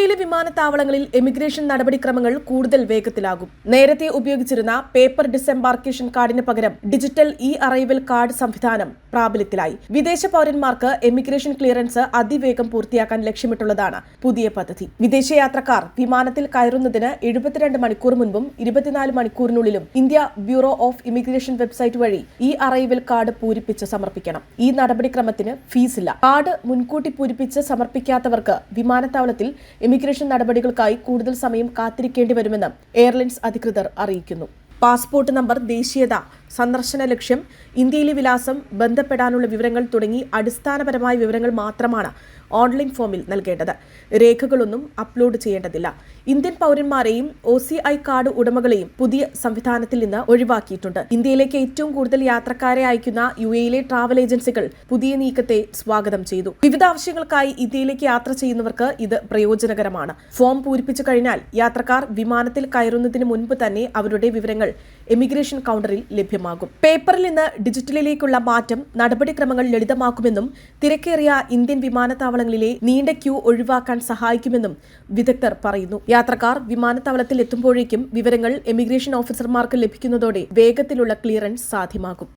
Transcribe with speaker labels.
Speaker 1: ഇന്ത്യയിലെ വിമാനത്താവളങ്ങളിൽ എമിഗ്രേഷൻ നടപടിക്രമങ്ങൾ കൂടുതൽ വേഗത്തിലാകും. നേരത്തെ ഉപയോഗിച്ചിരുന്ന പേപ്പർ ഡിസെംബാർക്കേഷൻ കാർഡിന് പകരം ഡിജിറ്റൽ അറൈവൽ കാർഡ് സംവിധാനം പ്രാബല്യത്തിലായി. വിദേശ പൗരന്മാർക്ക് എമിഗ്രേഷൻ ക്ലിയറൻസ് അതിവേഗം പൂർത്തിയാക്കാൻ ലക്ഷ്യമിട്ടുള്ളതാണ് പുതിയ പദ്ധതി. വിദേശയാത്രക്കാർ വിമാനത്തിൽ കയറുന്നതിന് 72 മണിക്കൂർ മുൻപും 24 മണിക്കൂറിനുള്ളിലും India bureau of immigration website വഴി അറൈവൽ കാർഡ് പൂരിപ്പിച്ച് സമർപ്പിക്കണം. ഈ നടപടിക്രമത്തിന് ഫീസില്ല. കാർഡ് മുൻകൂട്ടി പൂരിപ്പിച്ച് സമർപ്പിക്കാത്തവർക്ക് വിമാനത്താവളത്തിൽ ഇമിഗ്രേഷൻ നടപടികൾക്കായി കൂടുതൽ സമയം കാത്തിരിക്കേണ്ടി വരുമെന്ന് എയർലൈൻസ് അധികൃതർ അറിയിക്കുന്നു. പാസ്പോർട്ട് നമ്പർ, ദേശീയത, സന്ദർശന ലക്ഷ്യം, ഇന്ത്യയിലെ വിലാസം, ബന്ധപ്പെടാനുള്ള വിവരങ്ങൾ തുടങ്ങി അടിസ്ഥാനപരമായ വിവരങ്ങൾ മാത്രമാണ് ഓൺലൈൻ ഫോമിൽ നൽകേണ്ടത്. രേഖകളൊന്നും അപ്ലോഡ് ചെയ്യേണ്ടതില്ല. ഇന്ത്യൻ പൗരന്മാരെയും OCI കാർഡ് ഉടമകളെയും പുതിയ സംവിധാനത്തിൽ നിന്ന് ഒഴിവാക്കിയിട്ടുണ്ട്. ഇന്ത്യയിലേക്ക് ഏറ്റവും കൂടുതൽ യാത്രക്കാരെ അയക്കുന്ന UAE ട്രാവൽ ഏജൻസികൾ പുതിയ നീക്കത്തെ സ്വാഗതം ചെയ്തു. വിവിധ ആവശ്യങ്ങൾക്കായി ഇന്ത്യയിലേക്ക് യാത്ര ചെയ്യുന്നവർക്ക് ഇത് പ്രയോജനകരമാണ്. ഫോം പൂരിപ്പിച്ചു കഴിഞ്ഞാൽ യാത്രക്കാർ വിമാനത്തിൽ കയറുന്നതിന് മുൻപ് തന്നെ അവരുടെ വിവരങ്ങൾ എമിഗ്രേഷൻ കൗണ്ടറിൽ ലഭ്യമാകും. പേപ്പറിൽ നിന്ന് ഡിജിറ്റലിലേക്കുള്ള മാറ്റം നടപടിക്രമങ്ങൾ ലളിതമാക്കുമെന്നും തിരക്കേറിയ ഇന്ത്യൻ വിമാനത്താവളങ്ങളിലെ നീണ്ട ക്യൂ ഒഴിവാക്കാൻ സഹായിക്കുമെന്നും വിദഗ്ധർ പറയുന്നു. യാത്രക്കാർ വിമാനത്താവളത്തിൽ എത്തുമ്പോഴേക്കും വിവരങ്ങൾ എമിഗ്രേഷൻ ഓഫീസർമാർക്ക് ലഭിക്കുന്നതോടെ വേഗത്തിലുള്ള ക്ലിയറൻസ് സാധ്യമാകും.